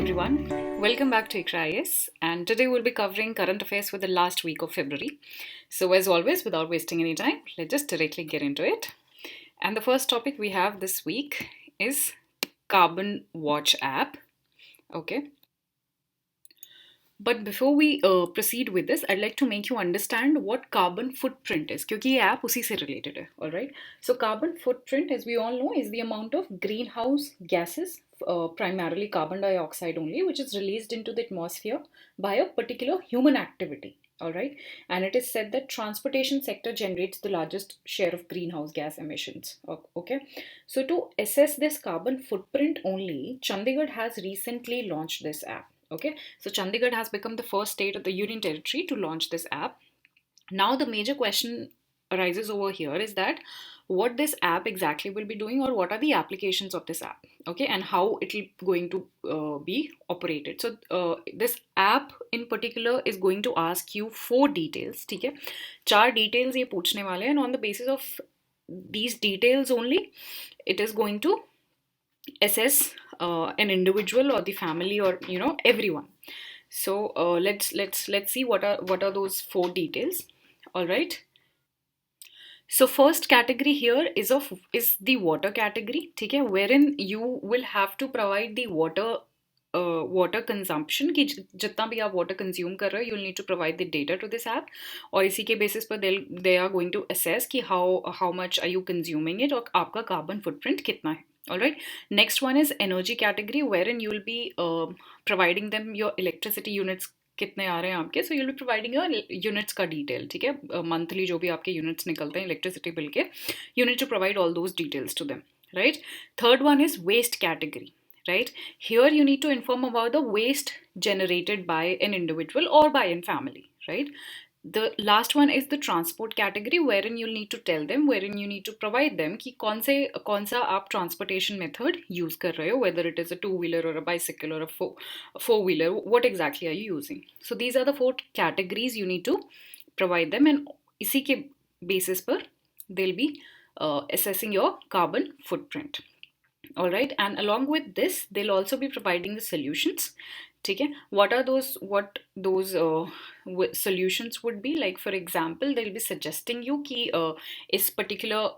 everyone, welcome back to IQRA IAS, and today we'll be covering current affairs for the last week of February. So as always, without wasting any time, let's just directly get into it. And the first topic we have this week is Carbon Watch app. Okay. But before we proceed with this, I'd like to make you understand what carbon footprint is, क्योंकि ये app उसी से related है, all right? So carbon footprint, as we all know, is the amount of greenhouse gases, primarily carbon dioxide only, which is released into the atmosphere by a particular human activity, all right? And it is said that transportation sector generates the largest share of greenhouse gas emissions, okay? So to assess this carbon footprint only, Chandigarh has recently launched this app. Okay, so Chandigarh has become the first state of the Union Territory to launch this app. Now the major question arises over here is that what this app exactly will be doing, or what are the applications of this app, okay, and how it will going to be operated. So this app in particular is going to ask you 4 details, ठीक है, 4 details ये पूछने वाले हैं, and on the basis of these details only it is going to assess an individual or the family, or everyone. So let's see what are those 4 details. All right, so first category here is the water category, ठीक है, wherein you will have to provide the water consumption कि जितना भी आप water consume कर रहे हो, you'll need to provide the data to this app, और इसी के basis पर they are going to assess कि how much are you consuming it, और आपका carbon footprint कितना है. All right. Next one is energy category, wherein you will be providing them your electricity units कितने आ रहे हैं आपके. So you'll be providing your units का detail, ठीक है, monthly जो भी आपके units निकलते हैं electricity bill के, you need to provide all those details to them, right? Third one is waste category, right? Here you need to inform about the waste generated by an individual or by a family, right? The last one is the transport category, wherein you'll need to tell them, wherein you need to provide them कि कौन सा आप transportation method use कर रहे हो, whether it is a 2-wheeler or a bicycle or a 4-wheeler, what exactly are you using. So these are the 4 categories you need to provide them, and इसी के basis पर they'll be assessing your carbon footprint. All right, and along with this they'll also be providing the solutions. Okay, what those solutions would be, like for example they'll be suggesting you कि इस particular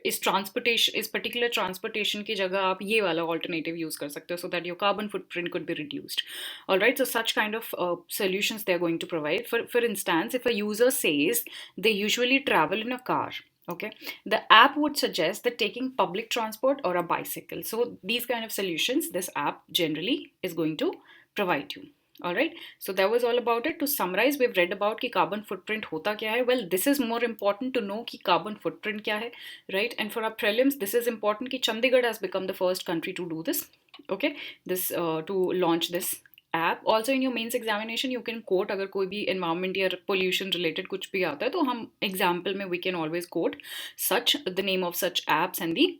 इस particular transportation की जगह आप ये वाला alternative use कर सकते हो, so that your carbon footprint could be reduced. All right, so such kind of solutions they're going to provide. For instance, if a user says they usually travel in a car, okay, the app would suggest that taking public transport or a bicycle. So these kind of solutions this app generally is going to provide you. All right, so that was all about it. To summarize, we've read about कि carbon footprint होता क्या है. Well, this is more important to know कि carbon footprint क्या है, right? And for our prelims, this is important कि Chandigarh has become the first country to do this, okay, this to launch this app. Also in your mains examination you can quote, अगर कोई भी environment या pollution related कुछ भी आता है तो हम example में we can always quote such the name of such apps and the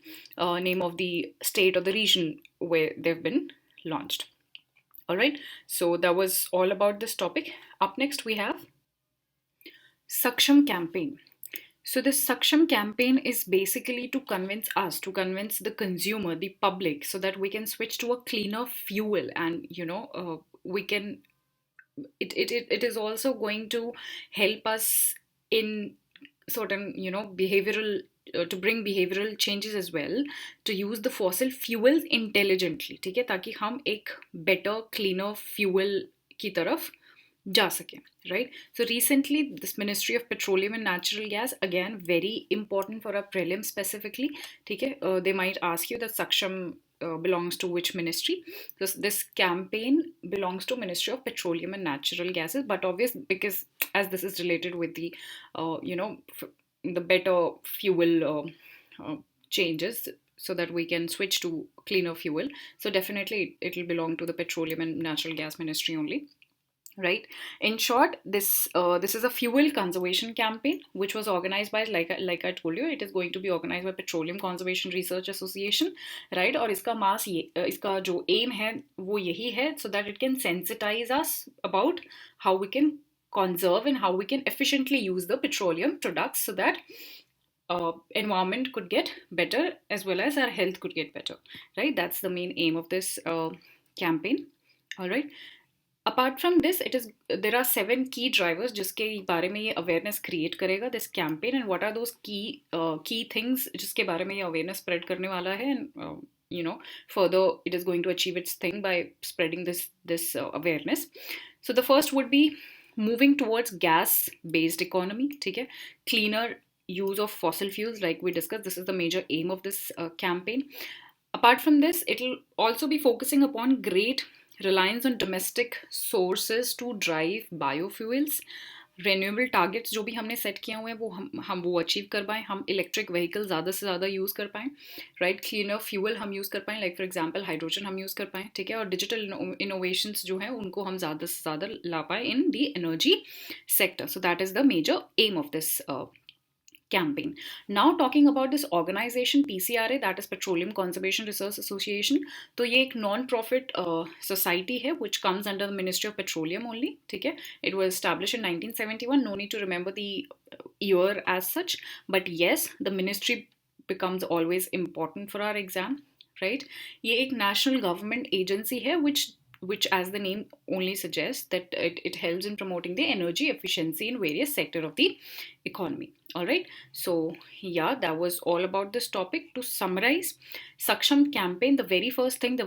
name of the state or the region where they've been launched. All right, so that was all about this topic. Up next we have Saksham campaign. So this Saksham campaign is basically to convince the consumer, the public, so that we can switch to a cleaner fuel, and we can. It is also going to help us in certain behavioral to bring behavioral changes as well, to use the fossil fuels intelligently, ठीक है, ताकि हम एक better cleaner fuel की तरफ जा सके, right? So recently this Ministry of Petroleum and Natural Gas, again very important for our prelim specifically, ठीक है, they might ask you that Saksham belongs to which ministry. So this campaign belongs to Ministry of Petroleum and Natural Gases, but obvious because as this is related with the the better fuel changes, so that we can switch to cleaner fuel, so definitely it will belong to the Petroleum and Natural Gas Ministry only, right? In short, this is a fuel conservation campaign which was organized by, like I told you, it is going to be organized by Petroleum Conservation Research Association, right? और इसका जो aim है वो यही है, so that it can sensitize us about how we can conserve and how we can efficiently use the petroleum products, so that environment could get better as well as our health could get better, right? That's the main aim of this campaign. All right. Apart from this, there are 7 key drivers जिसके बारे में ये awareness create करेगा this campaign, and what are those key things जिसके बारे में ये awareness spread करने वाला है, and further it is going to achieve its thing by spreading this awareness. So the first would be moving towards gas based economy, ठीक है, cleaner use of fossil fuels like we discussed. This is the major aim of this campaign. Apart from this, it will also be focusing upon great reliance on domestic sources to drive biofuels. Renewable targets जो भी हमने set किए हुए हैं वो हम वो achieve कर पाएँ, हम इलेक्ट्रिक व्हीकल ज़्यादा से ज़्यादा यूज़ कर पाएँ, राइट, क्लीनर फ्यूल हम यूज़ कर पाएँ, लाइक फॉर एग्जांपल हाइड्रोजन हम यूज़ कर पाएँ, ठीक है, और डिजिटल इनोवेशंस जो हैं उनको हम ज़्यादा से ज़्यादा ला पाएँ in the energy sector. So that is the major aim of this campaign. Now talking about this organization PCRA, that is Petroleum Conservation Research Association. तो ये एक non-profit society है which comes under the Ministry of Petroleum only, ठीक है. It was established in 1971. No need to remember the year as such, but yes, the ministry becomes always important for our exam, right? ये एक national government agency है which as the name only suggests that it helps in promoting the energy efficiency in various sectors of the economy. All right, so yeah, that was all about this topic. To summarize, Saksham campaign, the very first and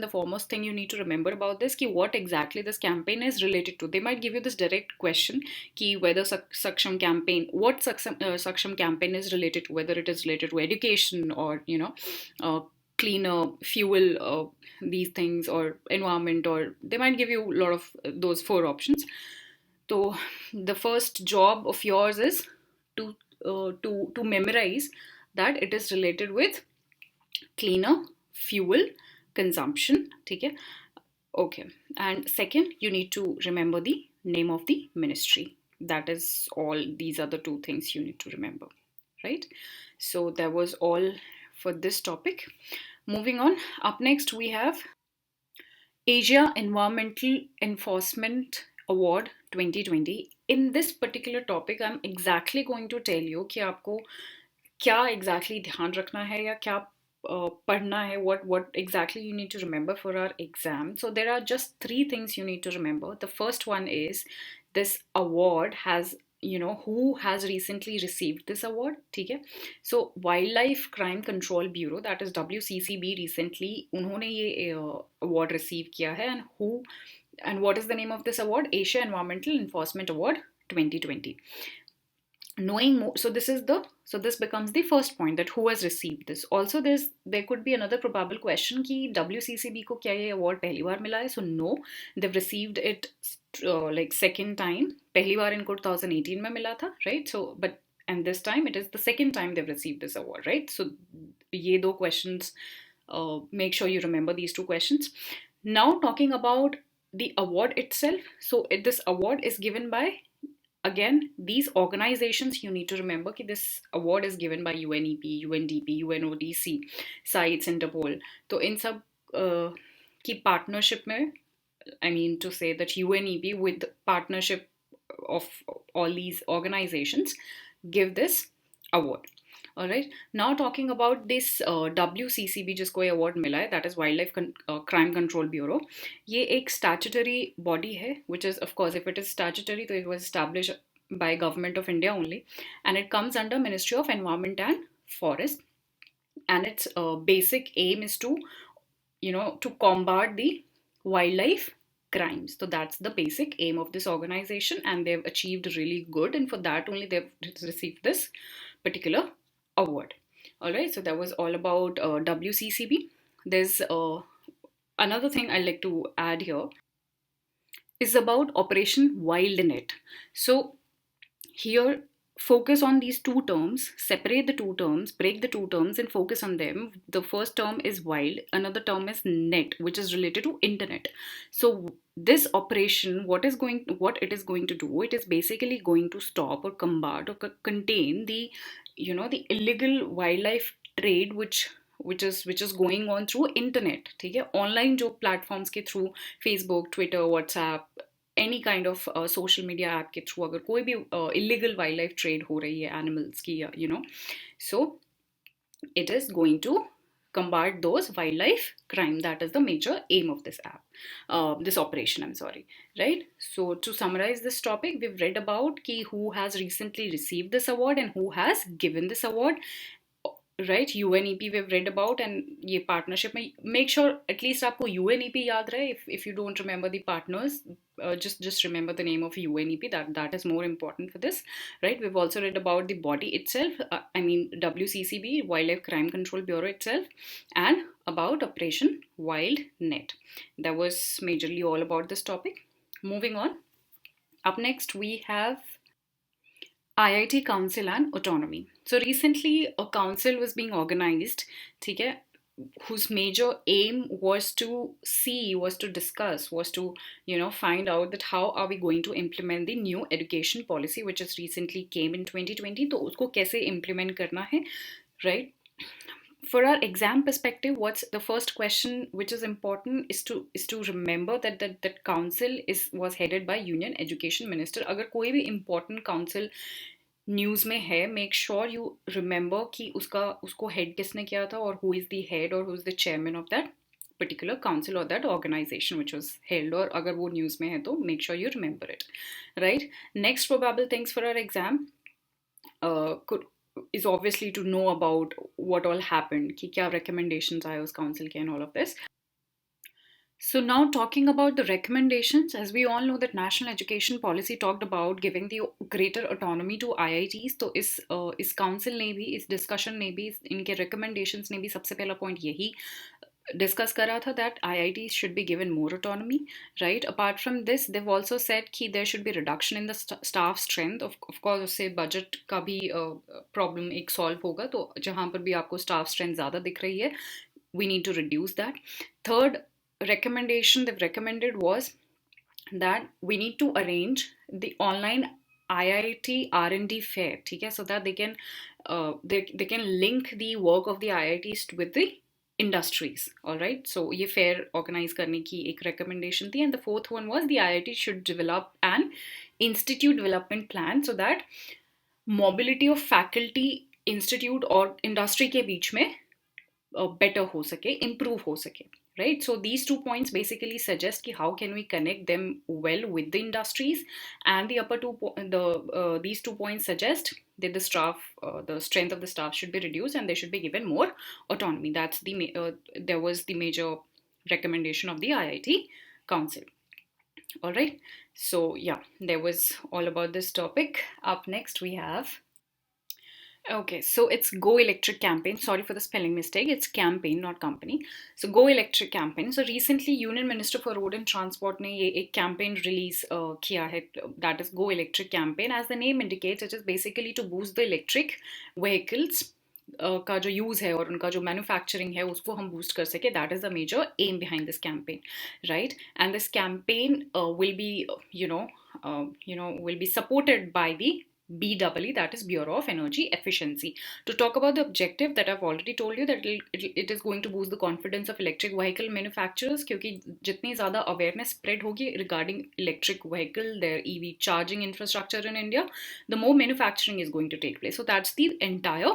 the foremost thing you need to remember about this ki what exactly this campaign is related to. They might give you this direct question ki whether Saksham campaign, what Saksham campaign is related to, whether it is related to education or cleaner fuel, these things, or environment, or they might give you a lot of those 4 options. So the first job of yours is to memorize that it is related with cleaner fuel consumption, ठीक है, okay. And second, you need to remember the name of the ministry. That is all. These are the 2 things you need to remember, right? So that was all for this topic. Moving on, up next we have Asia Environmental Enforcement Award 2020. In this particular topic, I'm exactly going to tell you कि आपको क्या exactly ध्यान रखना है या क्या पढ़ना है, what exactly you need to remember for our exam. So there are just 3 things you need to remember. The first one is this award has, who has recently received this award, ठीक है. So Wildlife Crime Control Bureau, that is WCCB, recently उन्होंने ये award receive किया है. And what is the name of this award? Asia Environmental Enforcement Award 2020. Knowing more, so this becomes the first point, that who has received this. Also there could be another probable question कि WCCB को क्या ये award पहली बार मिला है. So no, they've received it like second time. पहली बार इनको 2018 में मिला था, right? So and this time it is the second time they've received this award, right? So ये 2 questions, make sure you remember these 2 questions. Now talking about the award itself. So this award is given by, again, these organizations you need to remember कि this award is given by UNEP, UNDP, UNODC, CITES, Interpol. तो इन सब की partnership में, I mean to say that UNEP with partnership of all these organizations give this award. All right. Now talking about this WCCB जिसको ये award मिला है, that is Wildlife Crime Control Bureau. ये एक statutory body है, which is, of course, if it is statutory, तो it was established by Government of India only, and it comes under Ministry of Environment and Forest, and its basic aim is to combat the wildlife crimes. So that's the basic aim of this organization, and they've achieved really good, and for that only they've received this particular award. All right, so that was all about WCCB. There's another thing I'd like to add here is about Operation WildNet. So here, focus on these 2 terms, separate the 2 terms, break the 2 terms and focus on them. The first term is wild, another term is net, which is related to internet. So this operation, what it is going to do, it is basically going to stop or combat or contain the the illegal wildlife trade which is going on through internet, ठीक है, online जो platforms के through Facebook, Twitter, WhatsApp, any kind of social media app के through अगर कोई भी illegal wild life trade हो रही है एनिमल्स की, या सो it is going to combat those wildlife crime. That is the major aim of this app, this operation, I'm sorry. Right, so to summarize this topic, we've read about ki who has recently received this award and who has given this award. Right, UNEP we've read about, and ये partnership में make sure at least आपको UNEP याद रहे. If you don't remember the partners, just remember the name of UNEP. That is more important for this. Right, we've also read about the body itself, I mean WCCB, Wildlife Crime Control Bureau itself, and about Operation Wild Net. That was majorly all about this topic. Moving on, up next we have IIT Council and Autonomy. So recently a council was being organized, ठीक है, whose major aim was to discuss, was to find out that how are we going to implement the new education policy which has recently came in 2020. तो उसको कैसे implement करना है, right? For our exam perspective, what's the first question which is important is to remember that council was headed by Union Education Minister. अगर कोई भी important council news में है, मेक श्योर यू रिमेंबर कि उसको head किसने किया था, और हु इज़ द हेड और who is the chairman of that particular council or that organization which was held, और अगर वो न्यूज़ में है तो make sure you remember it. Right, next probable things for our exam is obviously to know about what all happened, कि क्या recommendations आए उस council के and all of this. So now talking about the recommendations, as we all know that National Education Policy talked about giving the greater autonomy to IITs. तो इस council ने भी, इस discussion ने भी, इनके recommendations ने भी सबसे पहला point यही discuss करा था that IITs should be given more autonomy. Right, apart from this they've also said कि there should be reduction in the staff strength. Of course उससे budget का भी problem एक solve होगा, तो जहाँ पर भी आपको staff strength ज़्यादा दिख रही है, we need to reduce that. Third recommendation they've recommended was that we need to arrange the online IIT R&D fair, ठीक है, so that they can link the work of the IITs with the industries. All right, so ये fair organize करने की एक recommendation थी. And the fourth one was the IIT should develop an institute development plan so that mobility of faculty, institute और industry के बीच में better हो सके, improve हो सके. Right, so these 2 points basically suggest ki how can we connect them well with the industries, and the upper these 2 points suggest that the strength of the staff should be reduced and they should be given more autonomy. That's there was the major recommendation of the IIT Council. All right, so yeah, there was all about this topic. Up next we have, okay, so it's Go Electric campaign. Sorry for the spelling mistake. It's campaign, not company. So Go Electric campaign. So recently, Union Minister for Road and Transport ने ये एक campaign release किया है. That is Go Electric campaign. As the name indicates, it is basically to boost the electric vehicles का जो use है और उनका जो मैन्युफैक्चरिंग है उसको हम बूस्ट कर सके. That is the major M behind this campaign. Right, and this campaign will be will be supported by the BEE, that is Bureau of Energy Efficiency. To talk about the objective, that I've already told you that it is going to boost the confidence of electric vehicle manufacturers, क्योंकि जितनी ज़्यादा awareness spread होगी regarding electric vehicle, their EV charging infrastructure in India, the more manufacturing is going to take place. So that's the entire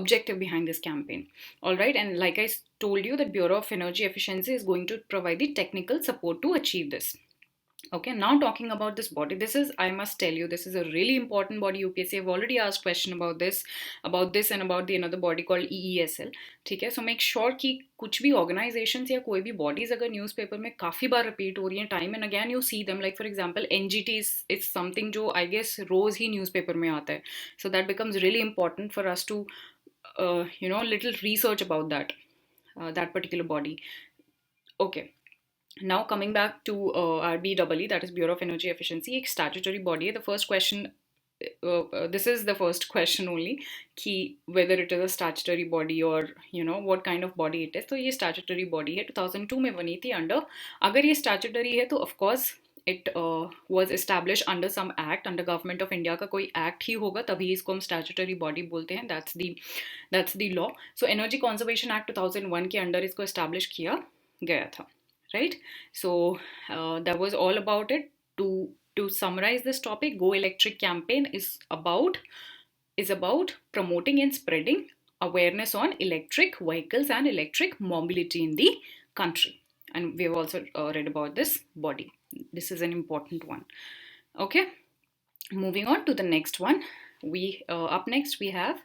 objective behind this campaign. All right, and like I told you that Bureau of Energy Efficiency is going to provide the technical support to achieve this. Okay, now talking about this body, this is, I must tell you, this is a really important body. UPSC have already asked question about this and about the another body called EESL. ठीक है, so make sure कि कुछ भी organizations या कोई भी bodies अगर newspaper में काफ़ी बार repeat हो रही हैं, time and again you see them, like for example NGT is something जो I guess rose he newspaper में आता है, so that becomes really important for us to little research about that particular body. Okay. Now coming back to our BEE, that is Bureau of Energy Efficiency, एक statutory body है. The first question, this is the first question only, कि whether it is a statutory body or what kind of body it is. तो ये statutory body है, 2002 में बनी थी under. अगर ये statutory है तो of course it was established under some act, under Government of India का कोई act ही होगा, तभी इसको हम statutory body बोलते हैं. That's the law. So Energy Conservation Act 2001 के under इसको establish किया गया था. Right, so that was all about it. to summarize this topic, Go Electric campaign is about promoting and spreading awareness on electric vehicles and electric mobility in the country. And we have also read about this body. This is an important one. Okay, moving on to the next one. We up next we have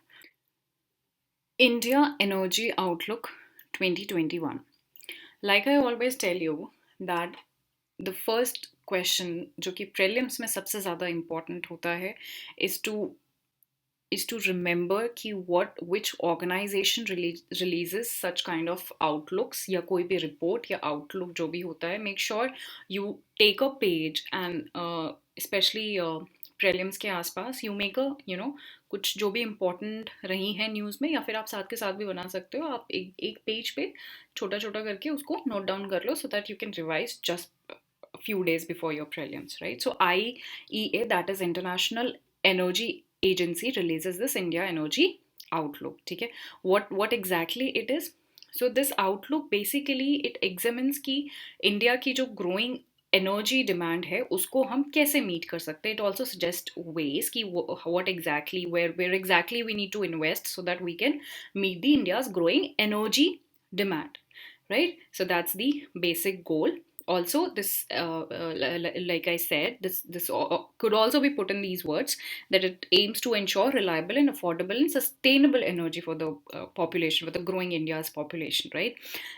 India Energy Outlook 2021. Like I always tell you that the first question जो कि prelims में सबसे ज़्यादा important होता है is to remember कि which organization releases such kind of outlooks या कोई भी report या outlook जो भी होता है, make sure you take a page and especially prelims के आसपास you make a कुछ जो भी important रही है न्यूज़ में, या फिर आप साथ के साथ भी बना सकते हो, आप एक पेज पे छोटा छोटा करके उसको नोट डाउन कर लो so that you can revise just a few days before your prelims, right? So IEA, that is International Energy Agency, releases this India Energy Outlook. ठीक है, what exactly it is? So this outlook basically it examines कि India की जो growing energy demand है उसको हम कैसे meet कर सकते हैं. इट ऑल्सो सजेस्ट वेज कि what exactly where exactly we need to invest so that we can meet the India's growing energy demand, right? So that's the basic goal. Also this like I said, this could also be put in these words, that it aims to ensure reliable and affordable and sustainable energy for the population, for the growing India's population, right?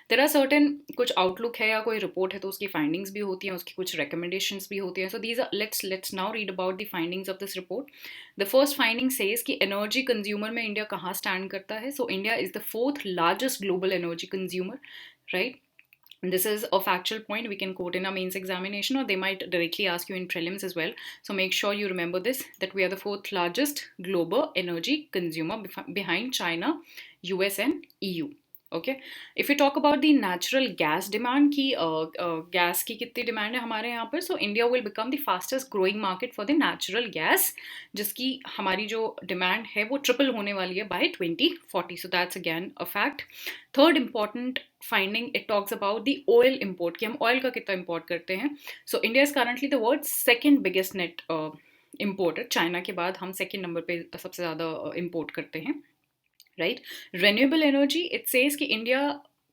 There are certain कुछ outlook है या कोई report है तो उसकी findings भी होती हैं, उसकी कुछ recommendations भी होती हैं. So these are let's now read about the findings of this report. The first finding says कि energy consumer में India कहाँ stand करता है. So India is the 4th largest global energy consumer, right? This is a factual point we can quote in our mains examination, or they might directly ask you in prelims as well. So make sure you remember this, that we are the 4th largest global energy consumer behind China, US and EU. Okay, if we talk about the natural gas demand की gas की कितनी demand है हमारे यहाँ पर, so India will become the fastest growing market for the natural gas, जिसकी हमारी जो डिमांड है वो ट्रिपल होने वाली है by 2040. So that's again a fact. Third important finding, it talks about the oil import, कि हम oil का कितना import करते हैं. So India is currently the world's second biggest net importer. China के बाद हम second number पे सबसे ज़्यादा import करते हैं, right? Renewable energy, it says कि India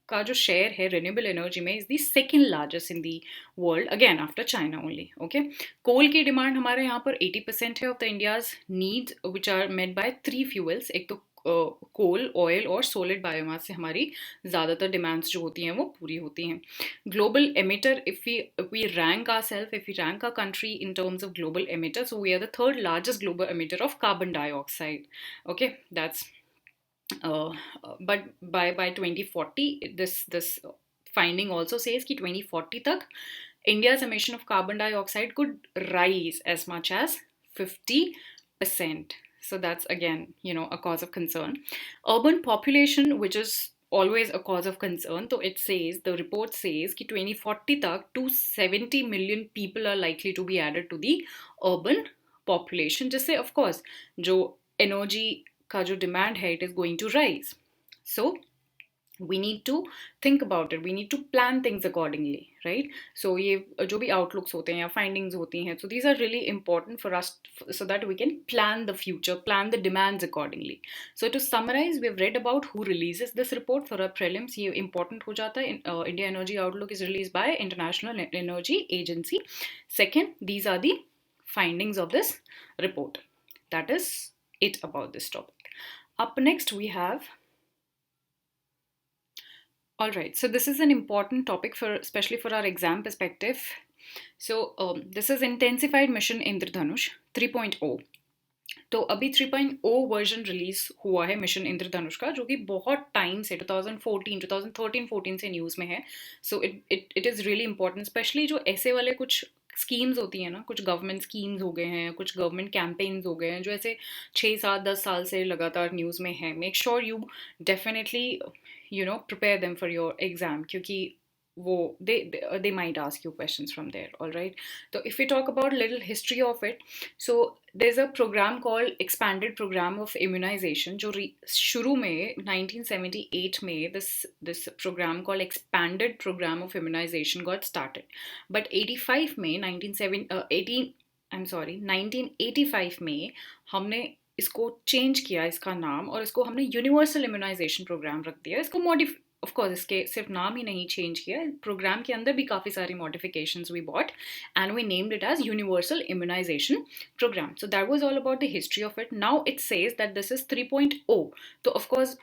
का जो शेयर है renewable energy में is the second largest in the world, again after China only. Okay, coal की डिमांड हमारे यहाँ पर 80% है of the India's needs, which are met by 3 fuels. एक तो कोल, ऑयल और सॉलिड बायोमास से हमारी ज़्यादातर डिमांड्स जो होती हैं वो पूरी होती हैं. Global emitter, if we rank ourselves, if we rank a country in terms of global emitter, so we are the 3rd largest global emitter of carbon dioxide. Okay, that's but by 2040, this finding also says कि 2040 तक India's emission of carbon dioxide could rise as much as 50%. So that's again, a cause of concern. Urban population, which is always a cause of concern. So it says, the report says कि 2040 तक 270 million people are likely to be added to the urban population, जिससे of course जो energy का जो demand है, it is going to rise. So we need to think about it, we need to plan things accordingly, right? So ये जो भी outlooks होते हैं या findings होती हैं, so these are really important for us so that we can plan the future, plan the demands accordingly. So to summarize, we've read about who releases this report for our prelims. ये important हो जाता है. India Energy Outlook is released by International Energy Agency. Second, these are the findings of this report. That is it about this topic. Up next we have, all right, so this is an important topic especially for our exam perspective. So this is intensified mission Indradhanush 3.0. तो अभी 3.0 version release हुआ है mission इंद्रधनुष का, जो कि बहुत time से 2013-14 से न्यूज़ में है. So it is really important, specially जो ऐसे वाले कुछ स्कीम्स होती हैं ना, कुछ गवर्नमेंट स्कीम्स हो गए हैं, कुछ गवर्नमेंट कैंपेन्स हो गए हैं जो ऐसे 6-7-10 साल से लगातार न्यूज़ में है. Make sure you definitely prepare them for your exam, क्योंकि वो they might ask you questions from there. All right, so if we talk about little history of it, so there's a program called expanded program of immunization जो शुरू में 1978 में this program called expanded program of immunization got started, but 85 में 1985 में हमने इसको change किया इसका नाम, और इसको हमने यूनिवर्सल इम्यूनाइजेशन प्रोग्राम रख दिया. इसको ऑफ कोर्स इसके सिर्फ नाम ही नहीं चेंज किया, प्रोग्राम के अंदर भी काफ़ी सारी modifications we bought and we named it as universal immunisation programme. So that was all about the history of it. Now it says that this is 3.0. तो ऑफ कोर्स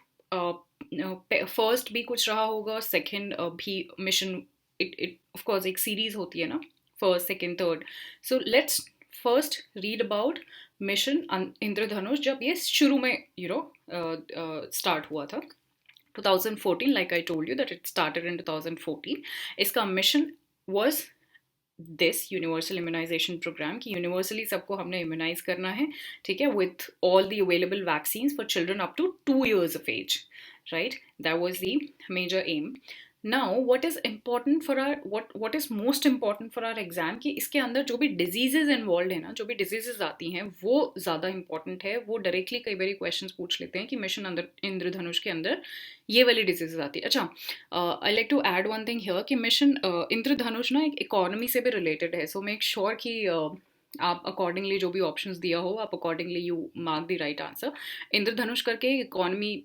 फर्स्ट भी कुछ रहा होगा, सेकेंड भी मिशन, इट ऑफ कोर्स एक series होती है ना, first second third. So let's first read about mission Indradhanush जब ये शुरू में स्टार्ट हुआ था 2014. like I told you that it started in 2014. इसका mission was this universal immunization program कि universally सबको हमने immunize करना है, ठीक है, with all the available vaccines for children up to 2 years of age, right? That was the major aim. Now what is important for our what is most important for our exam कि इसके अंदर जो भी diseases involved है ना, जो भी diseases आती हैं वो ज़्यादा important है. वो directly कई बारी questions पूछ लेते हैं कि मिशन अंदर इंद्रधनुष के अंदर ये वाली diseases आती है. अच्छा, I like to add one thing here कि मिशन इंद्रधनुष ना एक इकोनॉमी से भी related है. So make sure कि आप अकॉर्डिंगली जो भी ऑप्शंस दिया हो आप accordingly you mark the right answer. Indradhanush करके इकोनॉमी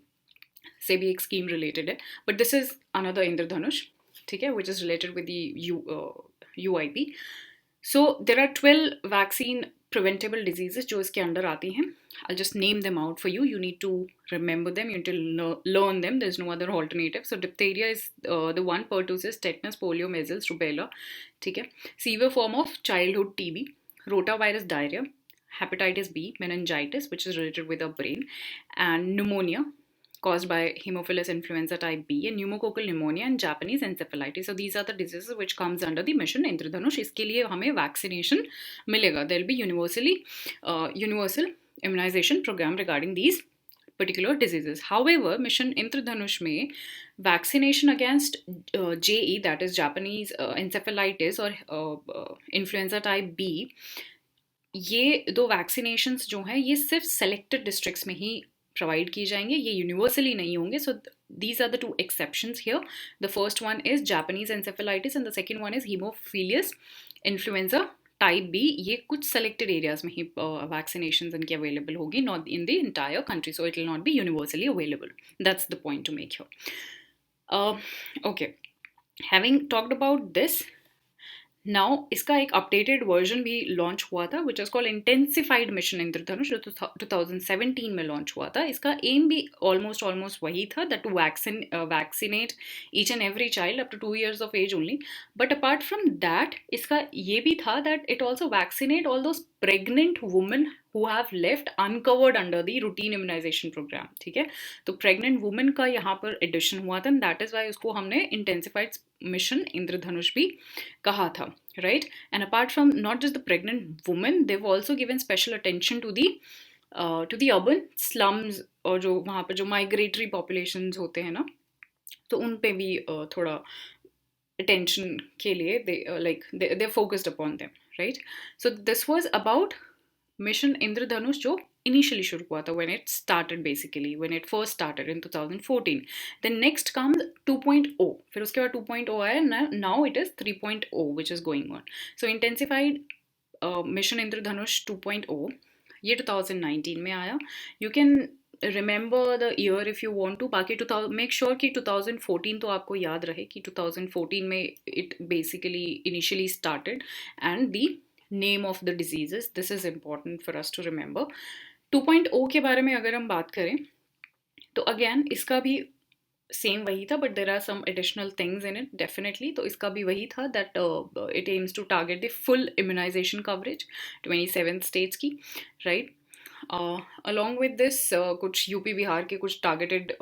से भी एक स्कीम रिलेटेड है, but this is another Indradhanush, ठीक है, which is related with the UIP. So there are 12 vaccine preventable diseases जो इसके अंदर आती हैं. I'll just name them out for you. You need to remember them. You need to learn them. There's no other alternative. So diphtheria is the one, pertussis, tetanus, polio, measles, rubella. ठीक है. Severe form of childhood TB, rotavirus diarrhea, hepatitis B, meningitis, which is related with the brain, and pneumonia caused by Haemophilus influenza type B, and pneumococcal pneumonia and Japanese encephalitis. So these are the diseases which comes under the mission Indradhanush. इसके लिए हमें vaccination मिलेगा. There will be universal immunization program regarding these particular diseases. However, mission Indradhanush में vaccination against JE, that is Japanese encephalitis और influenza type B, ये दो vaccinations जो हैं ये सिर्फ selected districts में ही प्रोवाइड किए जाएंगे, ये यूनिवर्सली नहीं होंगे. So these are the two exceptions here. The first one is Japanese encephalitis and the second one is haemophilus influenza type B. ये कुछ सेलेक्टेड एरियाज में ही वैक्सीनेशन इनकी अवेलेबल होगी, not in the entire country. So it will not be universally available. That's the point to make here. Okay, having talked about this, now इसका एक updated version भी launch हुआ था which is called intensified mission Indradhanush, जो 2017 में launch हुआ था. इसका एम भी ऑलमोस्ट वही था, that to vaccinate each and every child up to 2 years of age only. But apart from that इसका ये भी था that it also vaccinate all those pregnant women who have left uncovered under the routine immunization program. ठीक है, तो pregnant women का यहाँ पर एडिशन हुआ था, दैट इज वाई उसको हमने इंटेंसिफाइड मिशन इंद्रधनुष भी कहा था, right. And apart from not just the pregnant women, they have also given special attention to the urban slums, और जो वहाँ पर जो माइग्रेटरी पॉपुलेशंस होते हैं ना, तो उन पे भी थोड़ा अटेंशन के लिए they focused upon them, right. So this was about mission Indradhanush जो इनिशियली शुरू हुआ था when it first started in 2014. Then next comes 2.0, फिर उसके बाद 2.0 आया, now it is 3.0 which is going on. So intensified mission इंद्रधनुष 2.0 ये 2019 में आया. You can remember the year if you want to. बाकी 2000 make sure कि 2014 तो आपको याद रहे कि 2014 में it basically initially started, and the name of the diseases, this is important for us to remember. 2.0 के बारे में अगर हम बात करें तो अगेन इसका भी सेम वही था, but there are some additional things in it definitely. तो इसका भी वही था that it aims to target the full immunisation coverage 27 states की, राइट. अलॉन्ग विद दिस कुछ यूपी बिहार के कुछ टारगेटेड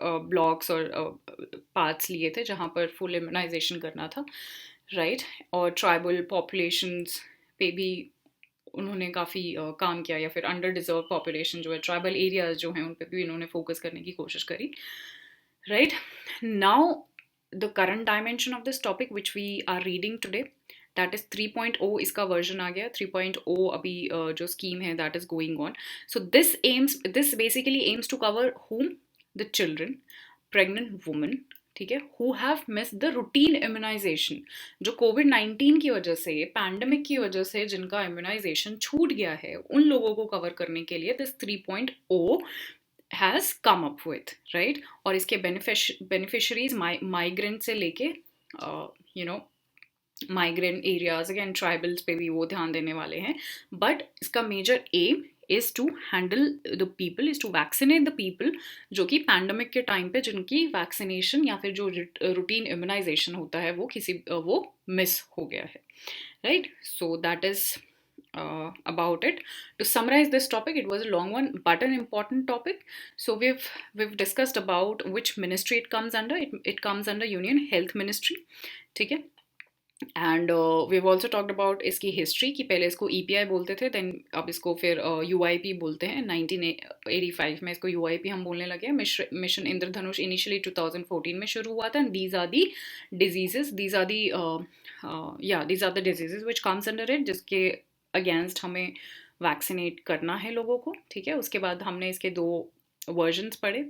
ब्लॉक्स और पार्ट्स लिए थे जहाँ पर फुल इम्यूनाइजेशन करना था, राइट. और ट्राइबल पॉपुलेशंस पे भी उन्होंने काफ़ी काम किया, या फिर अंडर डिजर्व पॉपुलेशन जो है, ट्राइबल एरियाज जो हैं, उन पे भी इन्होंने फोकस करने की कोशिश करी, right. Now the current dimension of this topic which we are reading today, that is 3.0 इसका version आ गया 3.0 अभी जो scheme है that is going on. So this basically aims to cover whom? The children, pregnant women, ठीक है, who have missed the routine immunization. जो कोविड-19 की वजह से, पैंडमिक की वजह से जिनका इम्यूनाइजेशन छूट गया है, उन लोगों को कवर करने के लिए this 3.0 has come up with, right? और इसके beneficiaries migrant से लेके you know migrant areas, again tribals पे भी वो ध्यान देने वाले हैं, but इसका major aim is to handle the people, is to vaccinate the people जो कि पैंडमिक के टाइम पे जिनकी वैक्सीनेशन या फिर जो रूटीन इम्यूनाइजेशन होता है वो मिस हो गया है, right? So that is about it. To summarize this topic, it was a long one but an important topic. So we've discussed about which ministry it comes under. It comes under Union Health Ministry, ठीक है. And we've also talked about इसकी history कि पहले इसको EPI बोलते थे, then अब इसको फिर UIP बोलते हैं. 1985 में इसको UIP हम बोलने लगे हैं. मिशन इंद्रधनुष इनिशियली 2014 में शुरू हुआ था. And these are the diseases which comes under it, जिसके अगेंस्ट हमें वैक्सीनेट करना है लोगों को, ठीक है. उसके बाद हमने इसके 2 वर्जन्स पढ़े.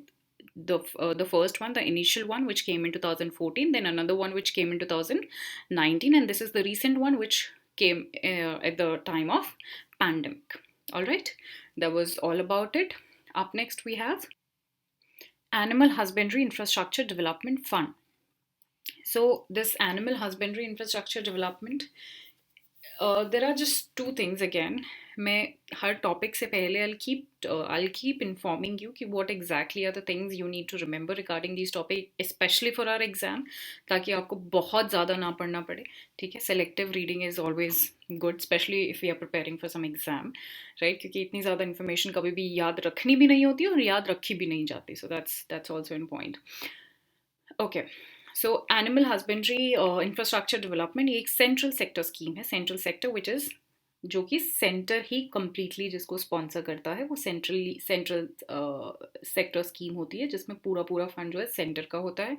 The first one, the initial one, which came in 2014, then another one which came in 2019, and this is the recent one which came at the time of pandemic. All right, that was all about it. Up next we have Animal Husbandry Infrastructure Development Fund. So this Animal Husbandry Infrastructure Development, there are just 2 things again. मैं हर topic से पहले I'll keep informing you कि what exactly are the things you need to remember regarding these topic, especially for our exam, ताकि आपको बहुत ज़्यादा ना पढ़ना पड़े, ठीक है. Selective reading is always good, especially if we are preparing for some exam, right? क्योंकि इतनी ज़्यादा information कभी भी याद रखनी भी नहीं होती और याद रखी भी नहीं जाती. So that's also in point. Okay. So animal husbandry infrastructure development ये एक central sector scheme है. Central sector which is जो कि सेंटर ही कम्प्लीटली जिसको स्पॉन्सर करता है वो सेंट्रल सेक्टर स्कीम होती है, जिसमें पूरा फंड जो है सेंटर का होता है.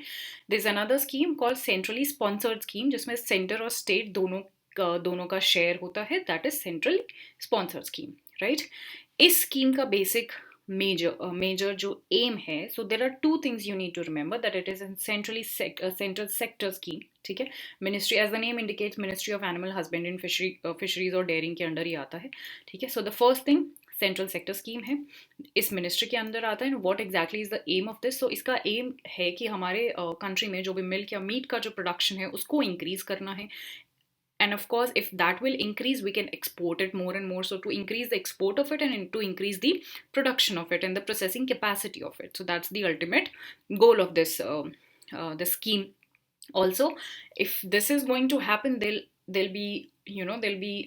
There is another scheme called centrally sponsored scheme, जिसमें सेंटर और स्टेट दोनों का शेयर होता है. That is central sponsored scheme, right. इस स्कीम का बेसिक major जो aim है, so there are 2 things you need to remember, that it is a central sector scheme, ठीक है. Ministry, as the name indicates, Ministry of Animal Husbandry and Fisheries और Dairying के under ही आता है, ठीक है. So the first thing, central sector scheme है, इस मिनिस्ट्री के अंदर आता है. What exactly is the aim of this? So इसका एम है कि हमारे कंट्री में जो भी मिल्क या मीट का जो प्रोडक्शन है उसको इंक्रीज करना है. And of course, if that will increase, we can export it more and more. So to increase the export of it and to increase the production of it and the processing capacity of it. So that's the ultimate goal of this scheme. Also, if this is going to happen, there'll be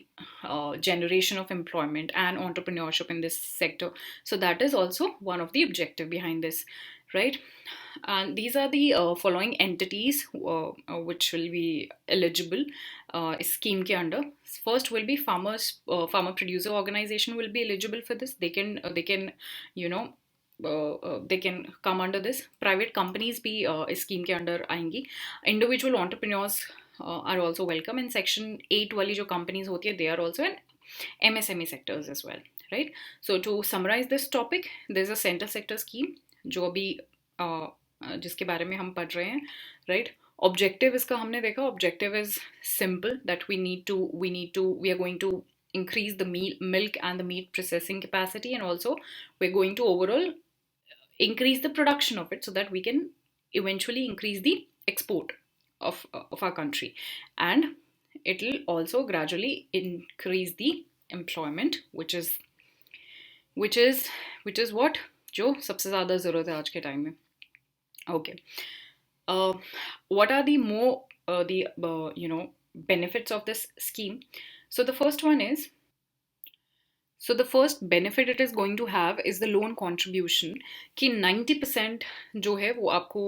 generation of employment and entrepreneurship in this sector. So that is also one of the objective behind this, right? And these are the following entities which will be eligible scheme ke under. First will be farmer producer organization will be eligible for this. They can they can come under this. Private companies भी इस scheme के under आएंगी. Individual entrepreneurs are also welcome. In section 8 वाली जो companies होती है, they are also in MSME sectors as well, right? So to summarize this topic, there is a central sector scheme जो अभी जिसके बारे में हम पढ़ रहे हैं, right? Objective इसका हमने देखा. Objective is simple, that we are going to increase the milk and the meat processing capacity, and also we're going to overall increase the production of it so that we can eventually increase the export of our country, and it will also gradually increase the employment, which is what जो सबसे ज़्यादा ज़रूरत है आज के time में. Okay. What are the more benefits of this scheme? So the first one is, so the first benefit it is going to have is the loan contribution, कि 90% जो है वो आपको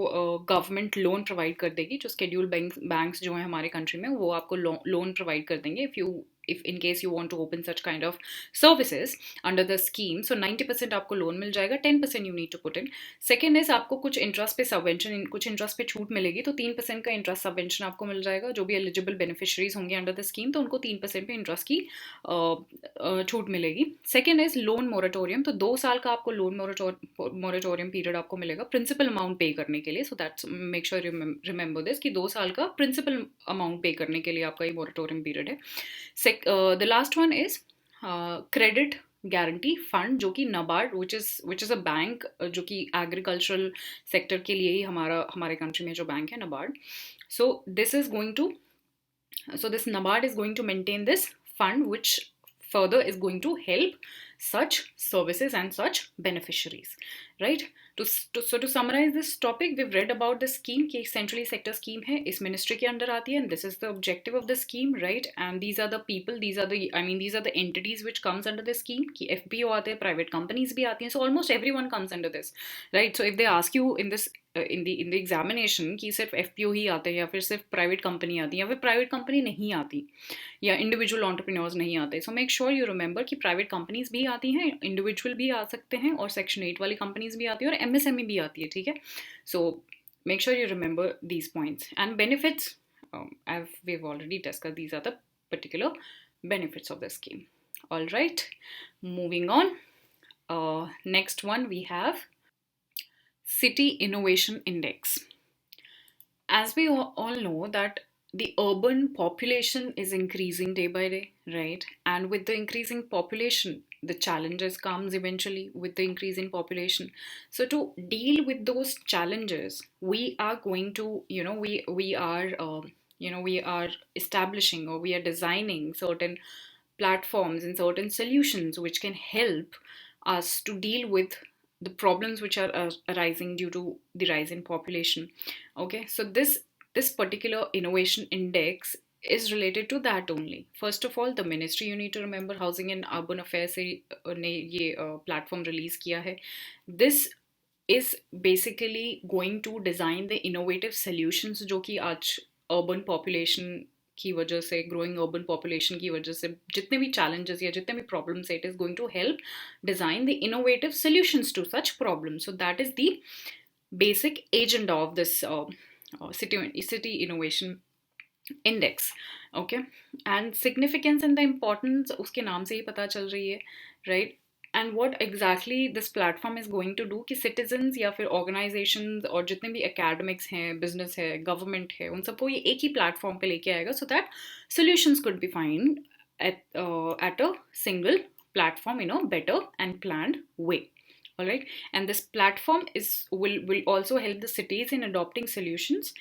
गवर्नमेंट लोन प्रोवाइड कर देगी. जो scheduled banks जो है हमारे कंट्री में, वो आपको लोन प्रोवाइड कर देंगे if you if in case you want to open such kind of services under the scheme. So 90% आपको लोन मिल जाएगा, 10% you need to put in. Second is आपको कुछ इंटरेस्ट पे सबवेंशन, कुछ इंटरेस्ट पे छूट मिलेगी, तो 3% का इंटरेस्ट सबवेंशन आपको मिल जाएगा. जो भी एलिजिबल बेनिफिशरीज होंगे अंडर द स्कीम, तो उनको 3% पे इंटरेस्ट की छूट मिलेगी. Second is loan moratorium. तो 2 साल का आपको लोन मोरेटोरियम पीरियड आपको मिलेगा प्रिंसिपल अमाउंट पे करने के लिए. So that's, make sure you remember this कि 2 साल का प्रिंसिपल अमाउंट पे करने के लिए आपका ये मोरेटोरियम पीरियड है. The last one is credit guarantee fund, जो कि NABARD which is a bank, जो कि एग्रीकल्चरल सेक्टर के लिए ही हमारे कंट्री में जो बैंक है NABARD. So this NABARD is going to maintain this fund, which further is going to help such services and such beneficiaries, right? So to summarize this topic, we've read about the scheme कि centrally sector scheme है, इस ministry के अंदर आती है, and this is the objective of the scheme, right? And these are the people, these are the entities which comes under the scheme. कि FPO आते हैं, private companies भी आती हैं, so almost everyone comes under this, right? So if they ask you in this in the examination कि सिर्फ FPO ही आते हैं या फिर सिर्फ प्राइवेट कंपनी आती है या फिर प्राइवेट कंपनी नहीं आती या इंडिविजुअल एंटरप्रेन्योर्स नहीं आते, so make sure you remember कि प्राइवेट कंपनीज भी आती हैं, इंडिविजुअल भी आ सकते हैं, और सेक्शन 8 वाली कंपनीज भी आती है, और MSME भी आती है, ठीक है. So make sure you remember these points and benefits. We have already discussed these are the particular benefits of the scheme. All right, moving on. Next one we have City Innovation Index. As we all know that the urban population is increasing day by day, right? And with the increasing population, the challenges comes eventually with the increase in population. So to deal with those challenges, we are going to, we are establishing, or we are designing certain platforms and certain solutions which can help us to deal with the problems which are arising due to the rise in population. Okay, so this particular innovation index is related to that only. First of all, the ministry, you need to remember, housing and urban affairs ने ये platform release किया है. This is basically going to design the innovative solutions जो कि आज urban population की वजह से, ग्रोइंग अर्बन पॉपुलेशन की वजह से जितने भी चैलेंजेस या जितने भी प्रॉब्लम्स है, it is going to help design the innovative solutions to such problems. So that is the basic agenda of this city innovation index. Okay, and significance and the importance उसके नाम से ही पता चल रही है, right? And what exactly this platform is going to do कि citizens या फिर ऑर्गेनाइजेशंस और जितने भी एकेडमिक्स हैं, बिजनेस है, गवर्नमेंट है, उन सबको ये एक ही प्लेटफॉर्म पे लेके आएगा, so that solutions could be find at a single platform in a better and planned way. All right, and this platform will also help the cities in adopting solutions,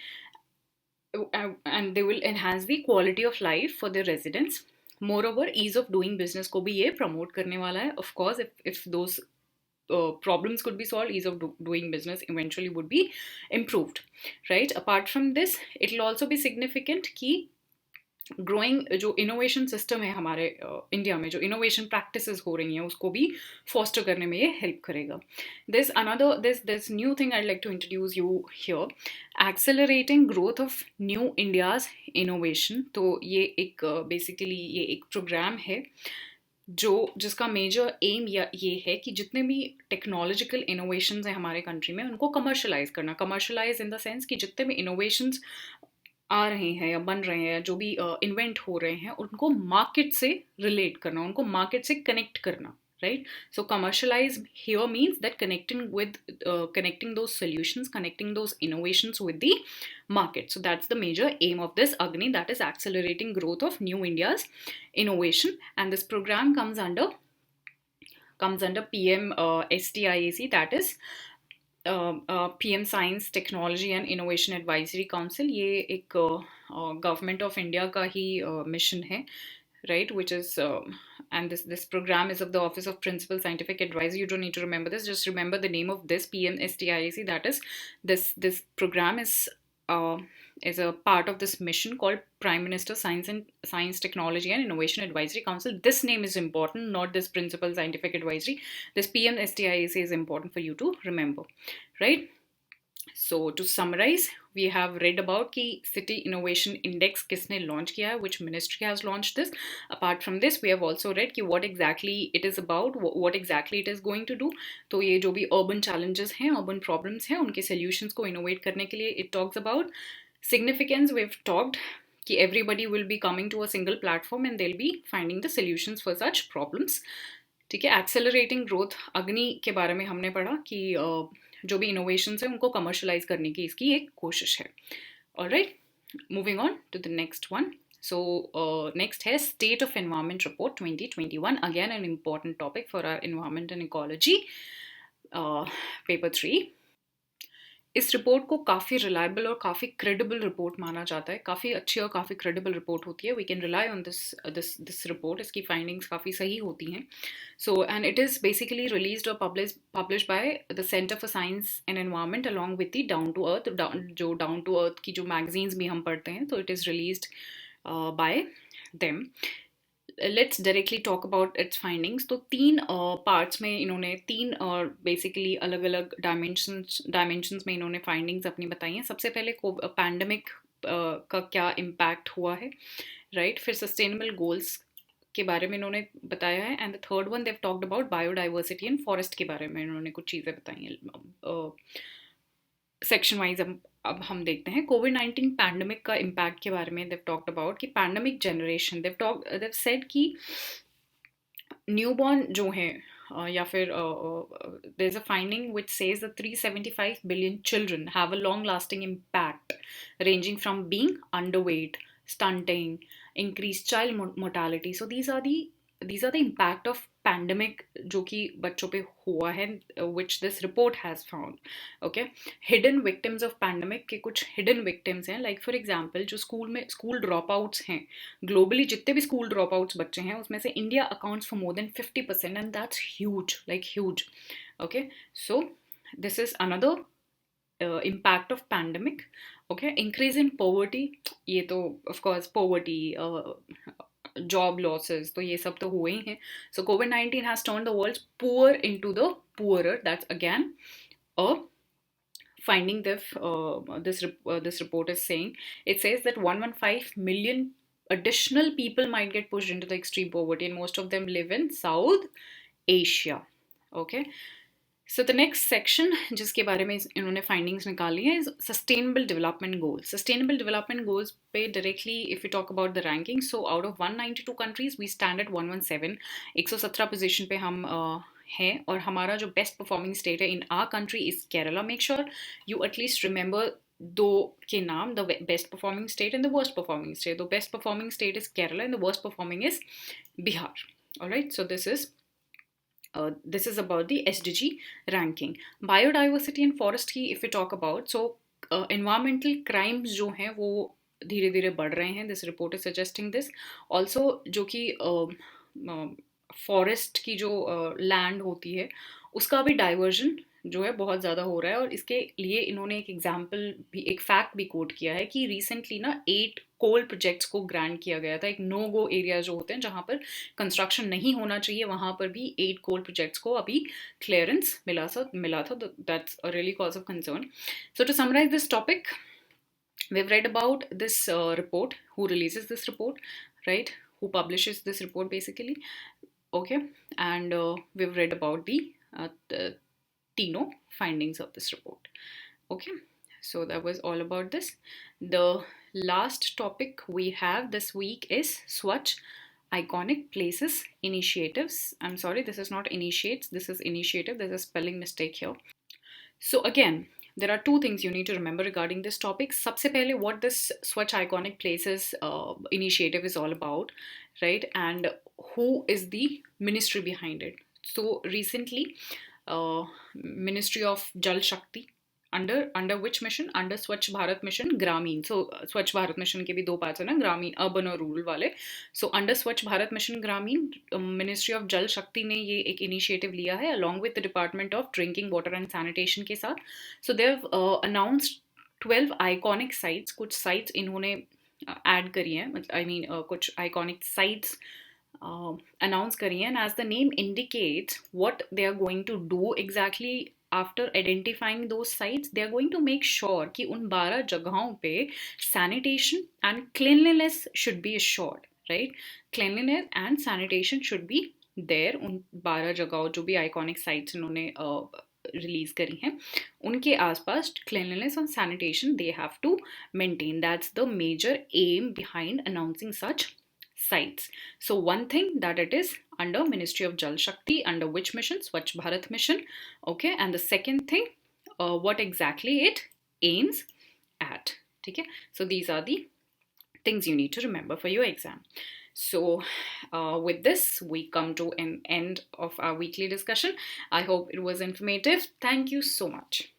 and they will enhance the quality of life for their residents. Moreover, ease of doing business को भी ये promote करने वाला है. Of course, if those problems could be solved, ease of doing business eventually would be improved, right? Apart from this, it will also be significant कि growing जो innovation system है हमारे इंडिया में, जो इनोवेशन प्रैक्टिसेस हो रही हैं, उसको भी फॉस्टर करने में ये हेल्प करेगा. This new thing I like to introduce you here, accelerating growth of new India's innovation. तो ये एक बेसिकली ये एक प्रोग्राम है जिसका मेजर एम ये है कि जितने भी टेक्नोलॉजिकल इनोवेशंस हैं हमारे कंट्री में, उनको कमर्शलाइज करना. कमर्शलाइज इन द सेंस कि जितने भी इनोवेशंस आ रहे हैं या बन रहे हैं, जो भी इन्वेंट हो रहे हैं, उनको मार्केट से रिलेट करना, उनको मार्केट से कनेक्ट करना, right? So commercialize here means that connecting those solutions, connecting those innovations with the market. So that's the major aim of this Agni, that is accelerating growth of New India's innovation. And this program comes under PM STIAC, that is PM Science, Technology and Innovation Advisory Council. ये एक government of India का ही mission है, right? Which is and this program is of the Office of Principal Scientific Advisor. You don't need to remember this, just remember the name of this PM STIAC. That is, this program is a part of this mission called Prime Minister Science, Technology and Innovation Advisory Council. This name is important, not this Principal Scientific Advisory. This PM STIAC is important for you to remember, right? So to summarize, we have read about कि city innovation index किसने launch किया है, which ministry has launched this. Apart from this, we have also read कि what exactly it is about, what exactly it is going to do. तो ये जो भी urban challenges हैं, urban problems हैं, उनके solutions को innovate करने के लिए it talks about. Significance, we've talked कि everybody will be coming to a single platform and they'll be finding the solutions for such problems. ठीक है, एक्सेलरेटिंग ग्रोथ, अग्नि के बारे में हमने पढ़ा कि जो भी इनोवेशंस है उनको कमर्शलाइज करने की इसकी एक कोशिश है. Alright, moving on to the next one. So next है State of Environment Report 2021. Again an important topic for our environment and ecology. Paper 3. इस रिपोर्ट को काफ़ी रिलायबल और काफ़ी क्रेडिबल रिपोर्ट माना जाता है. काफ़ी अच्छी और काफ़ी क्रेडिबल रिपोर्ट होती है. We can rely on this report. इसकी फाइंडिंग्स काफ़ी सही होती हैं. So and it is basically released और publish by the centre for science and environment along with the down to earth की जो मैगजीन्स भी हम पढ़ते हैं, तो it is released by them. Let's directly talk about its findings. तो 3 parts में इन्होंने 3 बेसिकली अलग अलग डायमेंशंस में इन्होंने फाइंडिंग्स अपनी बताई हैं. सबसे पहले पैंडमिक का क्या इम्पैक्ट हुआ है, राइट. फिर सस्टेनेबल गोल्स के बारे में इन्होंने बताया है. And the third one Dev talked about biodiversity and forest के बारे में इन्होंने कुछ चीज़ें बताई हैं. सेक्शन वाइज अब हम देखते हैं कोविड-19 पैंडमिक का इम्पैक्ट के बारे में. देव टॉक्ड अबाउट कि पैंडमिक जनरेशन, देव सेड कि न्यूबॉर्न जो हैं या फिर there is a finding which says that 375 billion children have a long lasting impact ranging from being underweight, stunting, increased child mortality. So these are the impact of pandemic जो कि बच्चों पे हुआ है, which this report has found. Okay, hidden victims of pandemic के कुछ hidden victims हैं. Like for example, जो स्कूल dropouts हैं, globally जितने भी स्कूल dropouts बच्चे हैं उसमें से India accounts for more than 50%, and that's huge, like huge. Okay, so this is another impact of pandemic. Okay, increase in poverty, ये तो of course poverty, job losses, तो ये सब तो हुए ही हैं. So COVID-19 has turned the world's poor into the poorer. That's again a finding this report is saying. It says that 115 million additional people might get pushed into the extreme poverty, and most of them live in South Asia. Okay. So the next section जिसके बारे में इन्होंने findings निकाली है is sustainable development goals. Sustainable development goals पे directly if we talk about the ranking, so out of 192 countries we stand at 117. 117 position पे हम हैं, और हमारा जो बेस्ट परफॉर्मिंग स्टेट है in our country is Kerala. Make sure you at least remember दो के नाम, the best performing state and the worst performing state. The best performing state is Kerala and the worst performing is Bihar. Alright, so this is about the SDG ranking. Biodiversity and forest की if we talk about, so environmental crimes जो हैं वो धीरे धीरे बढ़ रहे हैं. This report is suggesting this. Also जो कि फॉरेस्ट की जो लैंड होती है उसका भी डाइवर्जन जो है बहुत ज़्यादा हो रहा है. और इसके लिए इन्होंने एक एग्जाम्पल भी, एक फैक्ट भी कोट किया है कि रिसेंटली ना 8 कोल प्रोजेक्ट्स को ग्रांट किया गया था. एक नो गो एरिया जो होते हैं जहाँ पर कंस्ट्रक्शन नहीं होना चाहिए, वहाँ पर भी 8 कोल प्रोजेक्ट्स को अभी क्लियरेंस मिला था. That's a really cause of concern. So to summarise this topic, we've read about this report, who releases this report, right, who publishes this report basically. Okay, and we've read about the Tino findings of this report. Okay, so that was all about this. The last topic we have this week is Swachh Iconic Places Initiatives. I'm sorry, this is not initiates, this is initiative. There's a spelling mistake here. So again, there are 2 things you need to remember regarding this topic. सबसे पहले what this Swachh Iconic Places initiative is all about, right, and who is the ministry behind it. So recently Ministry of Jal Shakti under which mission, under Swachh Bharat Mission Gramin. So Swachh Bharat Mission के भी 2 parts है ना, ग्रामीण urban और rural वाले. So under Swachh Bharat Mission Gramin, Ministry of Jal Shakti ने ये एक इनिशिएटिव लिया है along with the Department of Drinking Water and Sanitation के साथ. So they've announced 12 iconic sites. कुछ sites इन्होंने add करी हैं, I mean कुछ iconic sites announce करी हैं, and as the name indicates what they are going to do exactly after identifying those sites, they are going to make sure कि उन 12 जगहों पे sanitation and cleanliness should be assured, right? Cleanliness and sanitation should be there उन 12 जगहों जो भी iconic sites इन्होंने release करी हैं उनके आसपास cleanliness and sanitation they have to maintain. That's the major aim behind announcing such sites. So one thing that it is under Ministry of Jal Shakti, under which mission? Swachh Bharat mission. Okay, and the second thing, what exactly it aims at. Okay, so these are the things you need to remember for your exam. So with this, we come to an end of our weekly discussion. I hope it was informative. Thank you so much.